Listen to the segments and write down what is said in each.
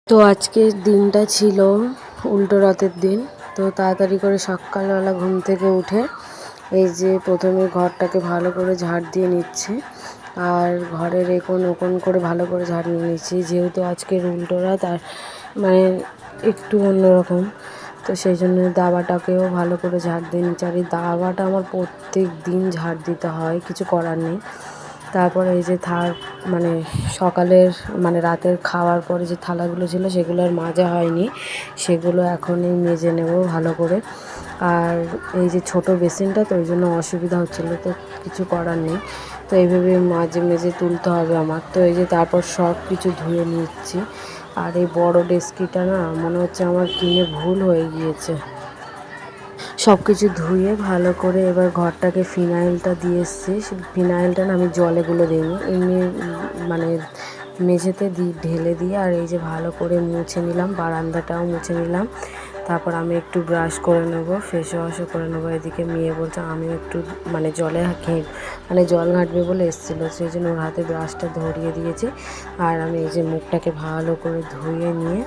তো আজকের দিনটা ছিল উল্টো রথের দিন। তো তাড়াতাড়ি করে সকালবেলা ঘুম থেকে উঠে এই যে প্রথমে ঘরটাকে ভালো করে ঝাড় দিয়ে নিচ্ছি, আর ঘরের একোণ ওকোণ করে ভালো করে ঝাড় নিয়ে নিচ্ছি, যেহেতু আজকের উল্টো রথ আর মানে একটু অন্যরকম। তো সেই জন্য দাবাটাকেও ভালো করে ঝাড় দিয়ে নিচ্ছি, আর এই দাবাটা আমার প্রত্যেক দিন ঝাড় দিতে হয়, কিছু করার নেই। তারপরে এই যে মানে সকালের মানে রাতের খাওয়ার পরে যে থালাগুলো ছিল সেগুলো আর মাজা হয়নি, সেগুলো এখনই মেজে নেব ভালো করে। আর এই যে ছোট বেসিনটা, তো ওই জন্য অসুবিধা হচ্ছিলো, তো কিছু করার নেই। তো এইভাবে মাঝে মেজে তুলতে হবে আমার। তো এই যে তারপর সব কিছু ধুয়ে নিচ্ছি। আর এই বড় ডেস্কিটা না মনে হচ্ছে আমার কিনে ভুল হয়ে গিয়েছে। সব কিছু ধুয়ে ভালো করে এবার ঘরটাকে ফিনাইলটা দিয়ে এসেছি। ফিনাইলটা না আমি জলে গুলে দিইনি, এমনি মানে মেঝেতে ঢেলে দিয়ে আর এই যে ভালো করে মুছে নিলাম, বারান্দাটাও মুছে নিলাম। তারপর আমি একটু ব্রাশ করে নেবো, ফেস ওয়াশও করে নেবো। এদিকে মেয়ে বলছে আমিও একটু মানে জল ঘাঁটবে বলে এসেছিলো, সেই জন্য ওর হাতে ব্রাশটা ধরিয়ে দিয়েছি। আর আমি এই যে মুখটাকে ভালো করে ধুয়ে নিয়ে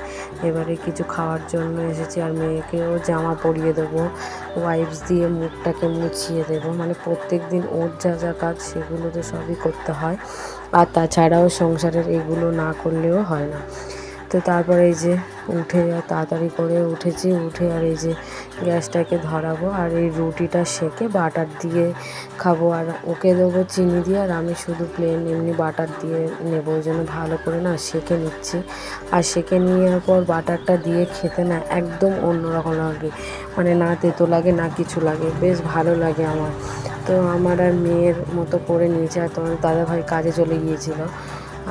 এবারে কিছু খাওয়ার জন্য এসেছি, আর মেয়েকেও জামা পরিয়ে দেবো, ওয়াইপস দিয়ে মুখটাকে মুছিয়ে দেবো। মানে প্রত্যেক দিন ওর যা যা কাজ সেগুলো তো সবই করতে হয়, আর তাছাড়াও সংসারের এগুলো না করলেও হয় না। তো তারপরে এই যে উঠে তাড়াতাড়ি করে উঠেছি, উঠে আর এই যে গ্যাসটাকে ধরাবো, আর এই রুটিটা সেঁকে বাটার দিয়ে খাবো। আর ওকে দেবো চিনি দিয়ে, আর আমি শুধু প্লেন এমনি বাটার দিয়ে নেবো। ওই জন্য ভালো করে না সেঁকে নিচ্ছি। আর সেঁকে নেওয়ার পর বাটারটা দিয়ে খেতে না একদম অন্যরকম লাগে, মানে না তেতো লাগে না কিছু লাগে, বেশ ভালো লাগে আমার। তো আমার আর মেয়ের মতো করে নিয়েছে, আর তোমার দাদাভাই কাজে চলে গিয়েছিলো,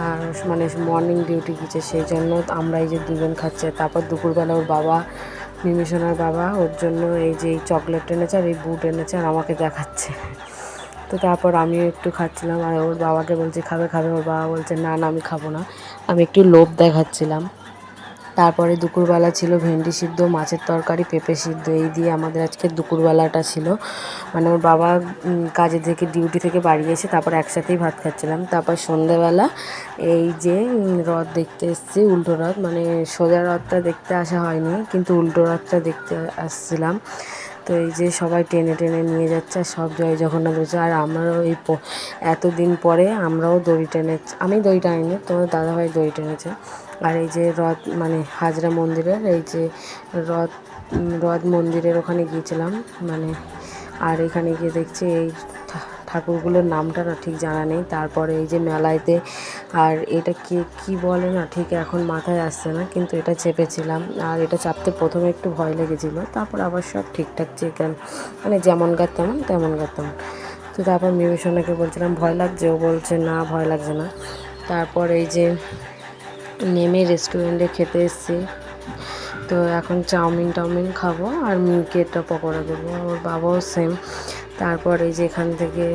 আর মানে মর্নিং ডিউটি গিয়েছে, সেই জন্য আমরা এই যে দুজন খাচ্ছি। তারপর দুপুরবেলা ওর বাবা, মিমিশোনার বাবা, ওর জন্য এই যে এই চকলেট এনেছে আর এই বুট এনেছে, আর আমাকে দেখাচ্ছে। তো তারপর আমিও একটু খাচ্ছিলাম, আর ওর বাবাকে বলছি খাবে খাবে, ওর বাবা বলছে না না আমি খাবো না। আমি একটু লোভ দেখাচ্ছিলাম। তারপরে দুপুরবেলা ছিল ভেন্ডি সিদ্ধ, মাছের তরকারি, পেঁপে সিদ্ধ, এই দিয়ে আমাদের আজকে দুপুরবেলাটা ছিল। মানে ওর বাবা কাজে থেকে ডিউটি থেকে বাড়ি এসে তারপর একসাথেই ভাত খাচ্ছিলাম। তারপর সন্ধ্যেবেলা এই যে রথ দেখতে এসেছি, উল্টো রথ, মানে সোজা রথটা দেখতে আসা হয়নি, কিন্তু উল্টো রথটা দেখতে আসছিলাম। তো এই যে সবাই টেনে টেনে নিয়ে যাচ্ছে, আর সব জয় জগন্নাথ বলছে, আর আমরাও এই এতদিন পরে আমরাও দড়ি টেনেছি। আমি দড়ি টানিনি, তোমার দাদাভাই দড়ি টেনেছে। আর এই যে রথ মানে হাজরা মন্দিরের এই যে রথ মন্দিরের ওখানে গিয়েছিলাম মানে। আর এখানে গিয়ে দেখছি এই ঠাকুরগুলোর নামটা না ঠিক জানা নেই। তারপরে এই যে মেলাইতে, আর এটা কি বলে না ঠিক এখন মাথায় আসছে না, কিন্তু এটা চেপেছিলাম। আর এটা চাপতে প্রথমে একটু ভয় লেগেছিলো, তারপর আবার সব ঠিকঠাক চিকেন মানে যেমন গাছ তেমন গাছ তেমন। তো তারপর মিমিশোনাকে বলছিলাম ভয় লাগছে, ও বলছে না ভয় লাগছে না। তারপর এই যে নেমে রেস্টুরেন্টে খেতে এসেছি। তো এখন চাউমিন খাবো, আর মিল্কেটা পকোড়া দেবো, ওর বাবাও সেম। তারপর এই যে এখান থেকে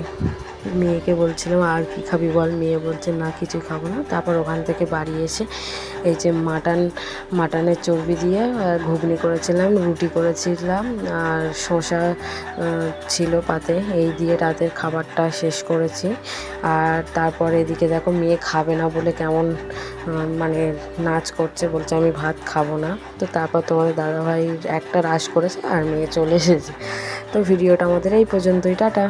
মেয়েকে বলছিলাম আর কি খাবি বল, মেয়ে বলছে না কিছু খাবো না। তারপর ওখান থেকে বাড়ি এসে এই যে মাটনের চর্বি দিয়ে ঘুগনি করেছিলাম, রুটি করেছিলাম, আর শসা ছিল পাতে, এই দিয়ে রাতের খাবারটা শেষ করেছি। আর তারপর এদিকে দেখো মেয়ে খাবে না বলে কেমন মানে নাচ করছে, বলছে আমি ভাত খাবো না। তো তারপর তোমাদের দাদাভাই একটা রাশ করেছে আর মেয়ে চলে এসেছে। তো ভিডিওটা আমাদের এই পর্যন্তই, টাটা।